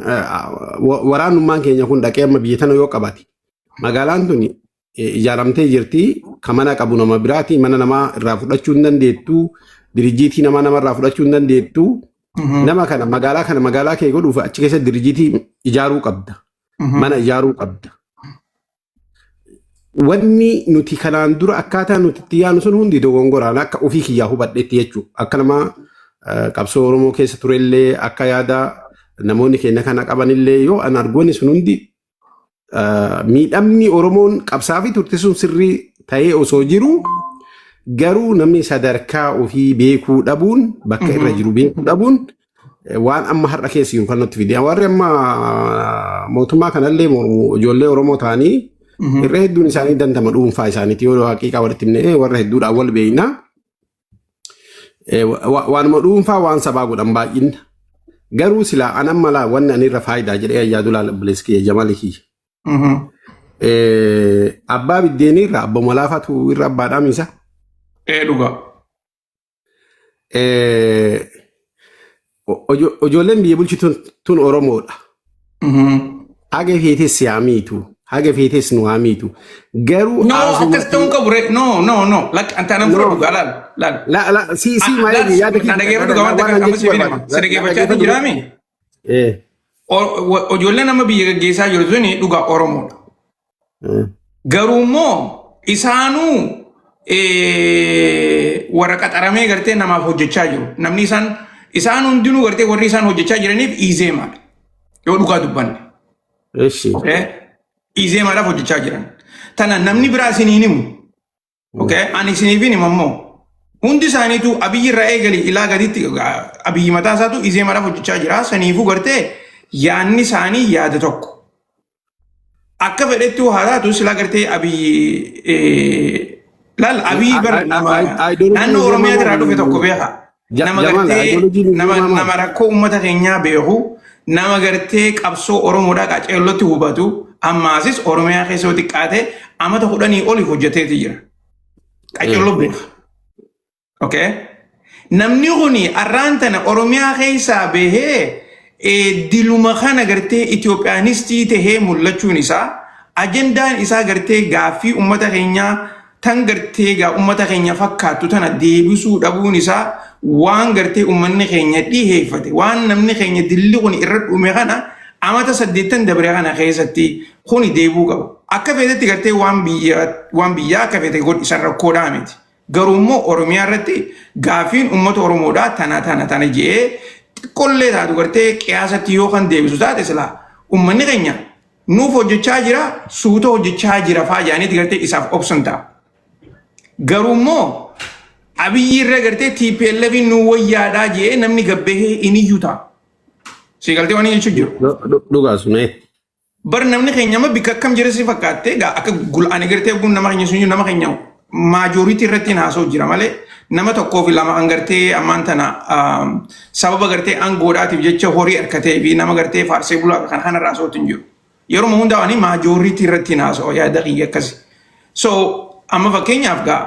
waraanummaan keenya kun dhaqee amma biyya tana yoo qabaate magaalaan tuni ijaaramtee jirti kan mana qabu nama biraati mana namaa irraa fudhachuu hin dandeettu dirijiitii nama irraa fudhachuu hin dandeettu nama kana magaalaa kee godhuuf achi keessa dirijiitii ijaaruu qabda mana ijaaruu qabda. Wanni nuti kanaan dura akkaataa nuti itti yaadnu sun hundi dogongoraan akka ofii kiyyaa hubadheetti jechuudha. Akka nama qabsoo Oromoo keessa turellee akka yaada namoonni keenya kana qabanillee yoo an argoonni sun hundi miidhamni Oromoon qabsaa fi turte sun sirrii ta'ee osoo jiru garuu namni sadarkaa ofii beekuu dhabuun bakka irra jiru beekuu dhabuun waan amma har'a keessa jiru kan nutti fide. Warri amma mootummaa kanallee ijoollee Oromoo ta'anii irra hedduun isaanii dandama dhuunfaa isaaniiti yoo haqiiqaa walitti himne warra hedduudhaan wal beeyna. Waanuma dhuunfaa waan sabaa godhan baay'inna. Garuu silaa anan malaa wanni ani irra faayidaa jedhee ayyaaduu laala bileeskee jamalii. Abbaa biddeenii irraa abba malaafaatu irra abbaadhaa miisa. Dhugaa. Ijoolleen biyya bulchitu tun Oromoodha. Haga feetes siyaamiitu. Haga feetes nu haamiitu. Garuu akkas ta'uu qabu re no antaanam fura dhugaa laal. Si malee yaada kiyya. Dhageeffatu gabaan amma si fidama. Si dhageeffachaa jiraami. Ijoolleen nama biyya gaggeessaa jiru suni dhugaa Oromoodha. Garuu immoo isaanuu warra qaxaramee gartee namaaf hojjechaa jiru. Namni isaan hundinuu gartee warri isaan hojjechaa jiraniif iizee maali? Yoo dhugaa dubbanne. Iizee maalaaf hojjechaa jiran. Tana namni biraa isiniin himu. Ani isiniif hin himammoo. Hundi isaaniitu abiyyi irraa eegali ilaa gaditti abiyyi mataa isaatu iizee maalaaf hojjechaa jira. Saniifuu gartee yaadni isaanii yaada tokko. Akka fedhetti haa taatu silaa gartee abiyyi laal abiyyi bara naannoo Oromiyaa irraa dhufe tokko beeka. Nama gartee nama rakkoo uummata keenyaa beeku nama gartee qabsoo Oromoodhaa qaceellotti hubatu ammaasis Oromiyaa keessoo xiqqaate amata 10 oli hojjeteeti jira. Qaceelloo beeka. Namni kuni arraan tana Oromiyaa keessaa bahee diluma kana gartee Itoophiyaanistii tahee mul'achuun isaa ajendaan isaa gartee gaaffii uummata keenyaa tan gartee gaa uummata keenya fakkaattu tana deebisuu dhabuun isaa waan gartee uummanni keenya dhiheeffate waan namni keenya dilli kun irra dhume kana amata 8 dabree kana keessatti kuni deebuu qabu. Akka feetetti gartee waan biyyaa akka feete godhi isaan rakkoodhaa miti. Garuu immoo Oromiyaa irratti gaaffiin uummata Oromoodhaa tana jedhee xiqqollee taatu gartee qiyaasatti yoo kan deebisu taate silaa uummanni keenya nuuf hojjechaa jira suuta hojjechaa jira faa jaaniiti gartee isaaf obsan ta'a. Garuu immoo Abiyyi irra gartee TPLF nu wayyaadhaa jee namni gabbahee iniyyuu ta'a. Si galtee waan jechuu jiru. Dhugaa sunee. Bar namni keenya amma bika akkam jira si fakkaattee akka gul'aanii gartee kun nama keenya sun nama keenya maajooriitii irratti haasoo jira malee nama tokkoo fi lama gartee ammaan tana sababa gartee aangoodhaatiif jecha horii harkatee fi nama gartee faarsee bulaa kan kanarraa haasootu hin jiru. Yeroo hundaa'anii maajooriitii irratti haasoo yaada kiyya akkasi. So amma fakkeenyaaf gaa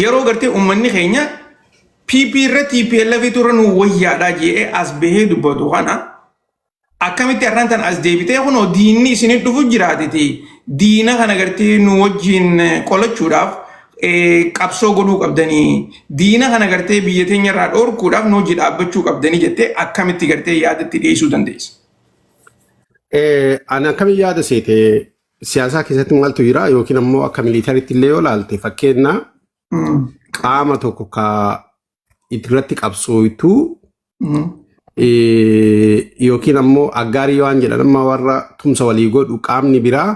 yeroo gartee uummanni keenya PP irra TPLF turre nu wayyaadhaa jee as bahee dubbatu kana akkamitti arraan tan as deebitee kunoo diinni isinit dhufu jiraatiti diina kana gartee nu wajjin qolachuudhaaf qabsoo godhuu qabdanii diina kana gartee biyya teenya irraa dhoorkuudhaaf nu hojii dhaabbachuu qabdanii jettee akkamitti gartee yaadatti dhiyeessuu dandeessa. Ani akkamiin yaada seete siyaasaa keessatti maaltu jira yookiin ammoo akka miliitariitti illee yoo laalte fakkeenya qaama tokko ka irratti qabsooytu yookiin ammoo aggaarii waan jedhan amma warra tumsa walii godhu qaamni biraa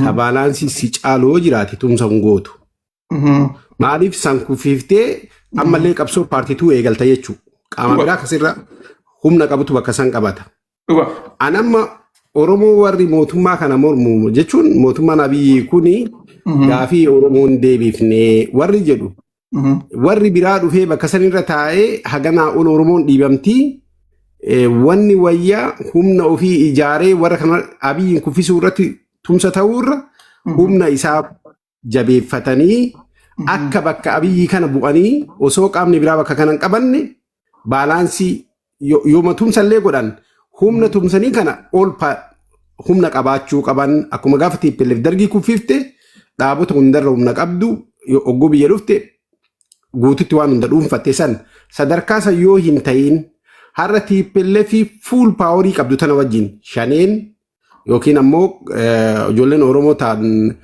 ka baalaansii si caaloo jiraate tumsa hin gootu. Maaliif san kufiiftee ammallee qabsoo paartiituu eegalta jechuudha. Qaama biraa akkasirra humna qabutu bakka san qabata. Anamma Oromoo warri mootummaa kana mormu jechuun mootummaan Abiyyi kuni gaafii Oromoon deebifne warri jedhu. Warri biraa dhufee bakka sanirra taa'ee haganaa ol Oromoon dhiibamtii wanni wayyaa humna ofii ijaaree warra kana Abiyyiin kuffisuu irratti tumsa ta'uurra humna isaa jabeeffatanii akka bakka Abiyyii kana bu'anii osoo qaamni biraa bakka kanan qabanne baalaansii yooma tumsallee godhan humna tumsanii kana ol humna qabaachuu qaban akkuma gaafa TPLF dargii kuffifte dhaabota hundarra humna qabdu ogguu biyya dhufte guututti waan hunda dhuunfatte san sadarkaa san yoo hin ta'in har'a TPLF fuul paaworii qabdu tana wajjin shaneen yookiin ammoo ijoolleen Oromoo ta'an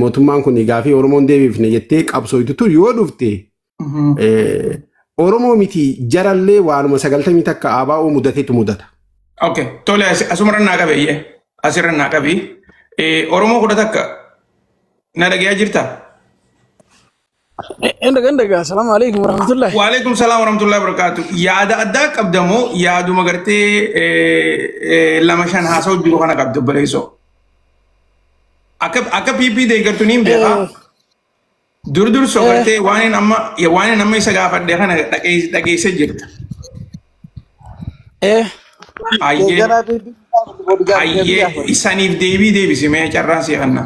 mootummaan kun gaafii Oromoon deebifne jettee qabsooytu yoo dhufte Oromoo miti jarallee waanuma 90 takka ABO mudateetu mudata. Okay, tole asumarra naa qabeeyye asirra naa qabii Oromoo kudha takka na dhagayaa jirta? Indaga assalamu alaikum warahmatullahi. Wa alaikum salam warahmatullahi wabarakatuh. Yaada addaa qabdamoo yaaduma gartee lama shan haasa'u jiru kana qabdu baleessoo. Akka PP deeggartu niin beekaa. Dur sogartee waan amma isa gaafadhee kana dhageessee jirta. Ayyee isaniif deebisimee carraan si kanna.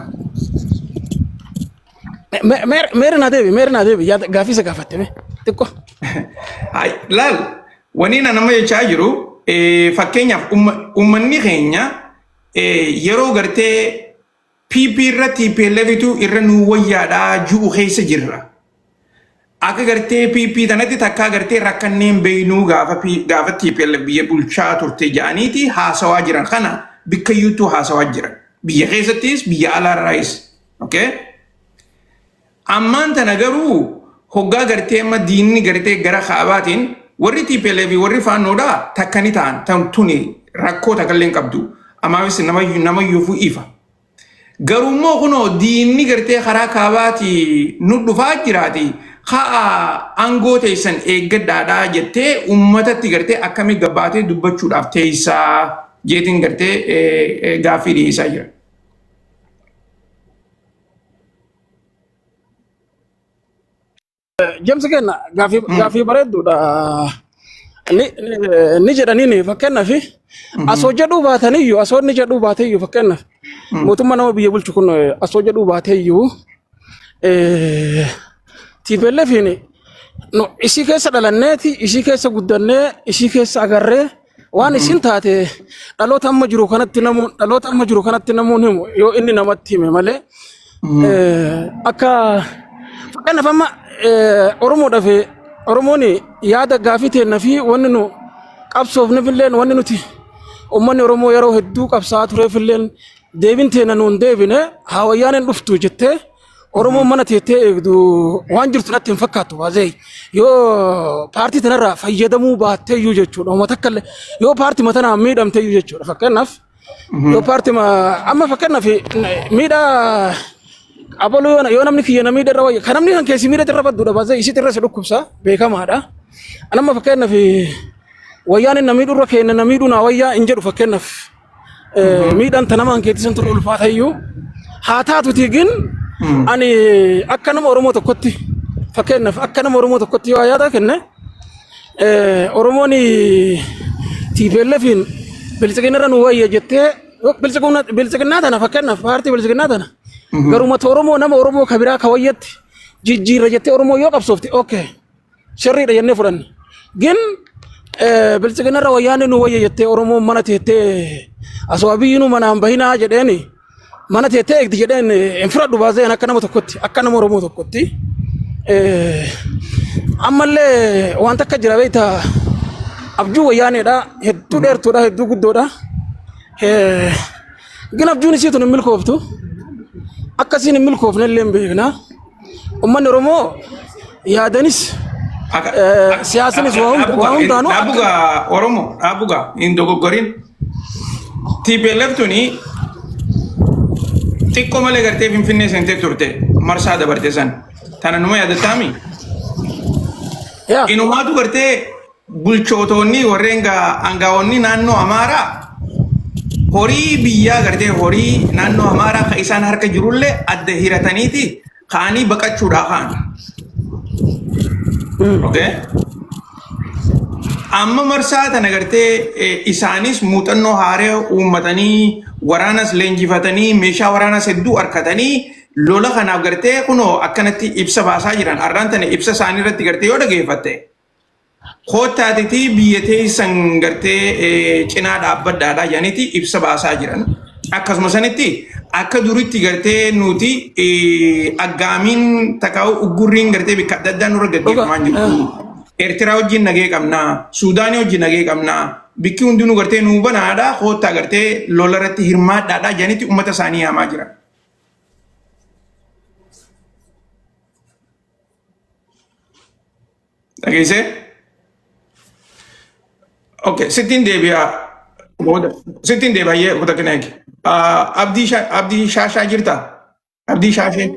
Meera naa deebi yaada gaafii isa gaafatteme xiqqoo. Laal wani nama jechaa jiru fakkeenyaaf uummanni keenya yeroo gartee PP irra TPLFitu irra nu wayyaadhaa ji'u keessa jirra. Akka gartee PP tanatti takkaa gartee rakkanneen beeynuu gaafa TPLF biyya bulchaa turte jedhaniiti haasawaa jiran kana bikkayyuutu haasawaa jiran. Biyya keessattis biyya alaarraayis. Okay? Ammaan tana garuu hoggaa gartee amma diinni gartee gara kaabaatiin warri TPLF warri faannoodhaa takkani ta'an tuni rakkoo takkalleen qabdu. Amaafis namayyuufuu ifa. Garuu immoo kunoo diinni gartee karaa kaabaatii nu dhufaa jiraati. Haa aangoo teessan eeggadhaadhaa jettee uummatatti gartee akkamii gabbaatee dubbachuudhaaf teessaa jeetiin gartee gaaffii dhiyeessaa jira. James kenna gaafii bareedduudha. Ni jedhaniin fakkeenyaaf asoo jedhuu baataniyyuu asoo inni jedhuu baateyyuu fakkeenyaaf mootummaa nama biyya bulchu kun asoo jedhuu baateyyuu TPLFiin ishii keessa dhalanneeti ishii keessa guddannee ishii keessa agarree waan isin taate dhaloota amma jiru kanatti namuun himu yoo inni namatti hime malee akka fakkeenyaaf amma Oromoodhaaf Oromoon yaada gaafii teenna fi wanni nu qabsoofnefilleen wanni nuti uummanni Oromoo yeroo hedduu qabsaa tureefilleen deebin teenna nuun deebine hawayyaan hin dhuftu jettee Oromoon mana teettee eegdu waan jirtu natti hin fakkaatu baazee yoo paartii tanarraa fayyadamuu baattee iyyuu jechuudha uummata akkallee yoo paartii matanaa miidhamtee iyyuu jechuudha fakkeenyaaf Yoo paartii amma fakkeenyaaf miidhaa abaluu yoo namni kiyya namni irra wayya kan namni kan keessi miidhaa irra badduudha baasee isitti irra si dhukkubsa beekamaadha. Anamma fakkeenyaaf wayyaan namni durra keenya namni dhuna wayyaa hin jedhu fakkeenyaaf miidhaan tanama kan keessi santu ulfaata iyyuu haa taatuti gin ani akka nama Oromoo tokkotti fakkeenyaaf akka nama Oromoo tokkotti yoo yaada kenne Oromoon TPLFin bilisiginarra nu wayya jettee bilisiginaa tana fakkeenyaaf paartii bilisiginaa tana garuma Oromoo nama Oromoo kabiraa kawayyatti jijjiirra jettee Oromoo yoo qabsoofte okay sirriidha jennee fudhanne gin bilisiginarra wayyaanni nu wayya jettee Oromoo mana teettee aswaabiyyinu manaan bahinaa jedheeni mana teettee eegdi jedheen hin fudhadhu baasee akka nama tokkotti akka nama Oromoo tokkotti ammallee waan takka jira beektaa abjuu wayyaaneedha hedduu dheertuudha hedduu guddoodha gin abjuun isiitu hin milkooftu akkasiin hin milkoofne illee hin beekna ummanni Oromoo yaadanis siyaasinis waa hundaanuu dhaabuga Oromoo dhaabuga hin dogoggorin TPLF tuni xiqqoo malee gartee Finfinnee seentee turte marsaa dabarte san tana numa yaadattaami inumaatu gartee bulchootonni warreen aangaa'onni naannoo Amaaraa horii biyyaa gartee horii naannoo Amaaraa kan isaan harka jirullee adda hirataniiti kaanii baqachuudhaa kaan. Okay? Amma marsaa tana gartee isaanis muuxannoo haaree uummatanii waraanas leenjifatanii meeshaa waraanas hedduu harkatanii lola kanaaf gartee kunoo akkanatti ibsa baasaa jiran arraan tana ibsa isaanii irratti gartee yoo dhageeffatte. Kootaatiti biyya teessan gartee cinaa dhaabbadhaadhaa jedhaniiti ibsa baasaa jiran. Akkasuma sanitti akka duritti gartee nuti aggaamiin takkaa'u uggurriin gartee bikka adda addaa nurra gaggeeffamaa jiru. Eertiraa wajjin nagee qabnaa, Suudaanii wajjin nagee qabnaa, bikki hundinuu gartee nuu banaadhaa kootaa gartee lola irratti hirmaadhaadhaa jedhaniiti uummata isaanii yaamaa jiran. Dhageessee? Okay, sitting deebi'a. Sitting deebi'ee kutaa kana eegi. Abdii Shaashaa jirta? Abdii Shaashee?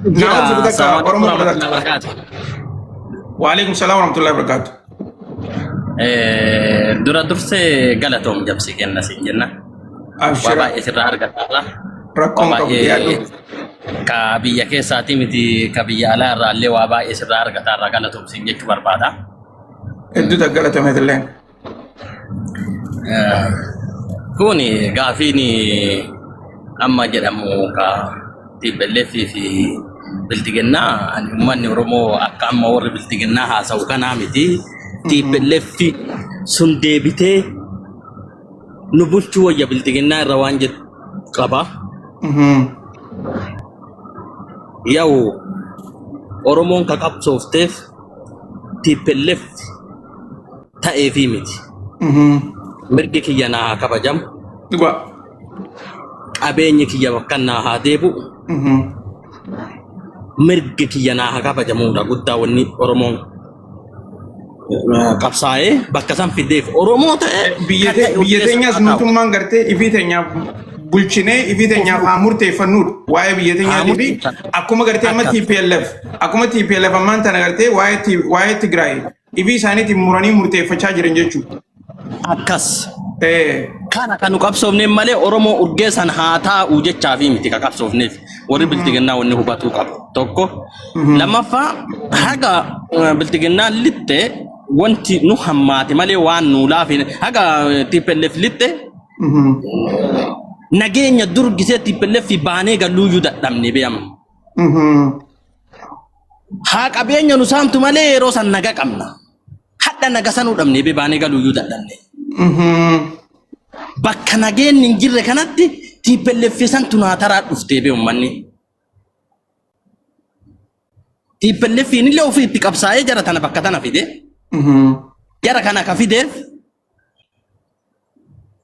Naam kutaa Oromoo kutaa. Waalaikum salaam warahmatullahi wabarakatuh. Dura dursee galatoom jabsi kenna siin jenna. Waa baay'ee sirraa argataa. Rakkoon qabu yaadu. Ka biyya keessaatii miti ka biyya alaa irraa illee waa baay'ee sirraa argataa irraa galatoom siin jechuu barbaada. Hedduu galatoome illee. Kuni gaafiin amma jedhamu ka TPLF fi biltigennaa uummanni Oromoo akka amma warri biltigennaa haasa'u kanaa miti TPLF sun deebitee nu bulchuu wayya biltigennaa irra waan jedhu qaba. Yaa'u Oromoon ka qabsoofteef TPLF ta'eefii miti. Mirgi kiyya naa kabajamu. Qabeenyi kiyya bakka naa haa deebi'u. Mirgi kiyya naa kabajamuudha guddaa wanni Oromoon qabsaa'ee bakka san fideef Oromoo ta'e biyya teenyaas mootummaan gartee ifii teenyaaf bulchinee ifii teenyaaf haa murteeffannuudha waa'ee biyya teenyaatiif akkuma gartee amma TPLF ammaan tana gartee waa'ee Tigraay ifii isaaniitiin muranii murteeffachaa jiran jechuudha. Akkas. Kana kan nu qabsoofneef malee Oromoo urgeessan haa taa'u jechaafi miti ka qabsoofneef warri biltigennaa wanni hubatuu qabu tokko. Lammaffaa haga biltigennaa litte wanti nu hammaate malee waan nu laafine haga TPLF litte nageenya durgisee TPLF baanee galuuyyuu dadhabne beeyama. Haa qabeenya nu saamtu malee yeroo san naga qabna. Hadda naga sanuu dhabne bee baanee galuuyyuu dadhabne. Bakka nageenyi hin jirre kanatti TPLF santu naa taraa dhuftee bee uummanni. TPLF illee ofii itti qabsaa'ee jara tana bakka tana fide. Jara kana ka fideef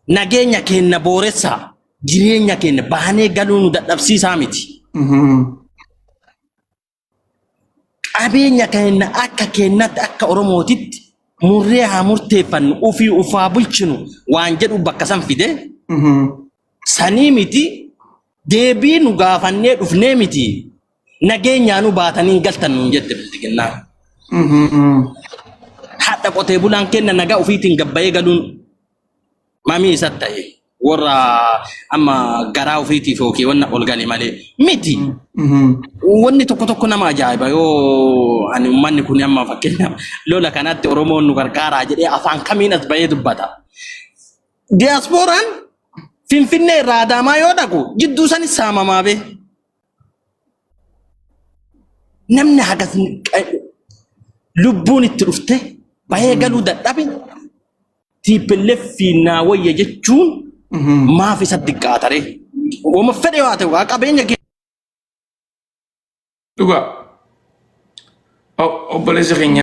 nageenya keenya booressaa jireenya keenya baanee galuu nu dadhabsiisaa miti. Qabeenya keenya akka keenyatti akka Oromootitti murree haa murteeffannu ofii ufaa bulchinu waan jedhu bakka san fide sanii miti deebii nu gaafannee dhufnee miti nageenyaanu baatanii galtan nuun jette biltiginnaan. Haadha qotee bulaan kenna nagaa ofiitiin gabbayee galuun mamii isa ta'e warra amma garaa ofiitiif yookiin wanna ol gale malee miti. Wanni tokko nama ajaa'iba yoo ani uummanni kun amma fakkeenya lola kanatti Oromoon nu gargaaraa jedhee afaan kamiin as bahee dubbata. Diyaaspooraan Finfinnee irraa Adaamaa yoo dhaqu jidduu sanis saamamaa bee. Namni hagas lubbuun itti dhufte bahee galuu dadhabe TPLF naa wayya jechuun maaf isa diqqaatare. Wama fedhe waa ta'u qabeenya Dhugaa obboleessa keenya